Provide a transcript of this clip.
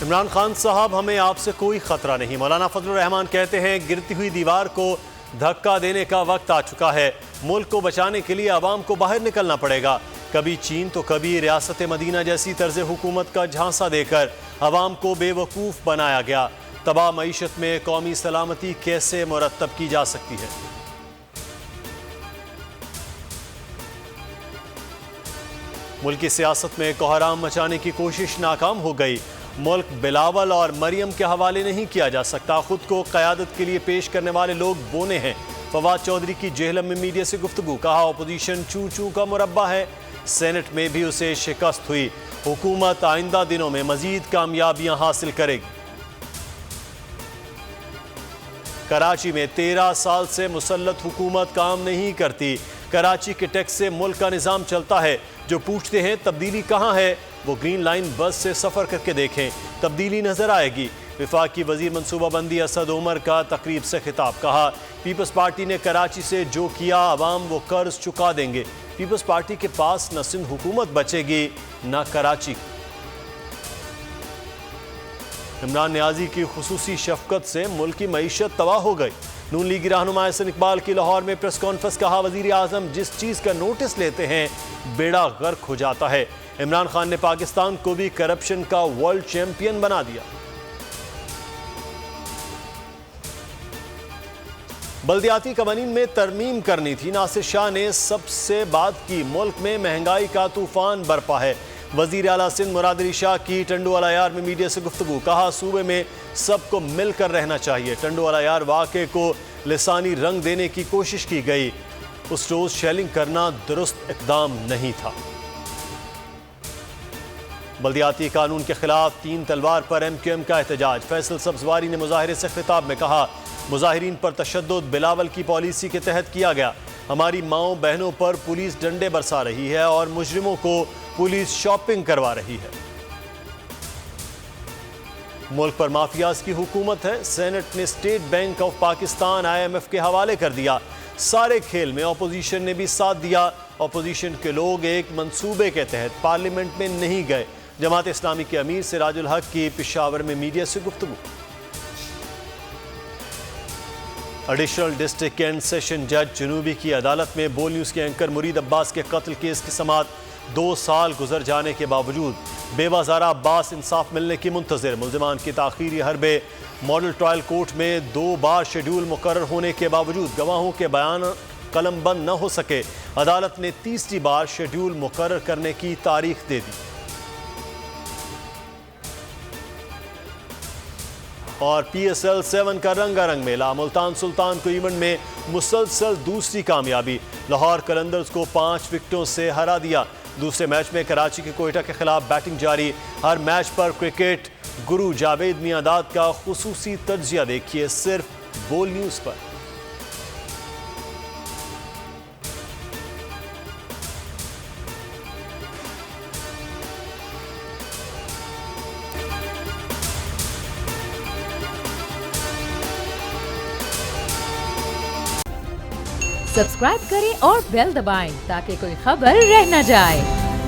इमरान खान साहब, हमें आपसे कोई खतरा नहीं। मौलाना फजलुर रहमान कहते हैं गिरती हुई दीवार को धक्का देने का वक्त आ चुका है। मुल्क को बचाने के लिए आवाम को बाहर निकलना पड़ेगा। कभी चीन तो कभी रियासत मदीना जैसी तर्ज हुकूमत का झांसा देकर आवाम को बेवकूफ़ बनाया गया। तबाह मईशत में कौमी सलामती कैसे मुरतब की जा सकती है? मुल्क की सियासत में कोहराम मचाने की कोशिश नाकाम हो गई। मुल्क बिलावल और मरियम के हवाले नहीं किया जा सकता। खुद को क़यादत के लिए पेश करने वाले लोग बोने हैं। फवाद चौधरी की जेहलम में मीडिया से गुफ्तगू, कहा अपोजिशन चू चू का मुरब्बा है। सेनेट में भी उसे शिकस्त हुई। हुकूमत आइंदा दिनों में मजीद कामयाबियां हासिल करेगी। कराची में 13 साल से मुसल्लत हुकूमत काम नहीं करती। कराची के टैक्स से मुल्क का निज़ाम चलता है। जो पूछते हैं तब्दीली कहाँ है, वो ग्रीन लाइन बस से सफ़र करके देखें, तब्दीली नजर आएगी। वफाकी वजीर मनसूबाबंदी असद उमर का तकरीब से खिताब, कहा पीपल्स पार्टी ने कराची से जो किया अवाम वो कर्ज चुका देंगे। पीपल्स पार्टी के पास न सिंध हुकूमत बचेगी न कराची। इमरान नियाजी की खुसूसी शफकत से मुल्क की मईशत तबाह हो गई। नून लीगी रहनुमा एहसन इकबाल की लाहौर में प्रेस कॉन्फ्रेंस, कहा वजीर आजम जिस चीज़ का नोटिस लेते हैं बेड़ा गर्क हो जाता है। इमरान खान ने पाकिस्तान को भी करप्शन का वर्ल्ड चैंपियन बना दिया। बल्दियाती कवानीन में तरमीम करनी थी। नासिर शाह ने सबसे बात की। मुल्क में महंगाई का तूफान बरपा है। वजीर आला सिंध मुराद अली शाह की टंडोवाला यार में मीडिया से गुफ्तगू, कहा सूबे में सबको मिलकर रहना चाहिए। टंडोवाला यार वाक़े को लिसानी रंग देने की कोशिश की गई। उस रोज शेलिंग करना दुरुस्त इक़दाम नहीं था। बल्दियाती कानून के खिलाफ 3 तलवार पर MQM का एहतजाज। फैसल सब्जवारी ने मुजाहिरे से खिताब में कहा मुजाहिरीन पर तशद्दुद बिलावल की पॉलिसी के तहत किया गया। हमारी माओ बहनों पर पुलिस डंडे बरसा रही है और मुजरिमों को पुलिस शॉपिंग करवा रही है। मुल्क पर माफियाज की हुकूमत है। सेनेट ने state bank of Pakistan IMF के हवाले कर दिया। सारे खेल में अपोजिशन ने भी साथ दिया। अपोजिशन के लोग एक मंसूबे के तहत पार्लियामेंट में नहीं गए। जमात इस्लामी के अमीर सिराजुल हक की पेशावर में मीडिया से गुफ्तगू। एडिशनल डिस्ट्रिक्ट एंड सेशन जज जनूबी की अदालत में बोल न्यूज़ के एंकर मुरीद अब्बास के कत्ल केस की समाअत 2 साल गुजर जाने के बावजूद बेवज़ारा अब्बास इंसाफ मिलने की मुंतज़िर। मुल्ज़िमान की ताख़ीरी हरबे मॉडल ट्रायल कोर्ट में 2 बार शेड्यूल मुकर्रर होने के बावजूद गवाहों के बयान कलमबंद न हो सके। अदालत ने तीसरी बार शेड्यूल मुकर्रर करने की तारीख दे दी। और PSL 7 का रंगारंग मेला। मुल्तान सुल्तान को इवेंट में मुसलसल दूसरी कामयाबी। लाहौर कलंदर्स को 5 विकेटों से हरा दिया। दूसरे मैच में कराची के कोयटा के खिलाफ बैटिंग जारी। हर मैच पर क्रिकेट गुरु जावेद मियांदाद का खुसूसी तज्जिया देखिए सिर्फ बोल न्यूज़ पर। सब्सक्राइब करें और बेल दबाएं ताकि कोई खबर रह न जाए।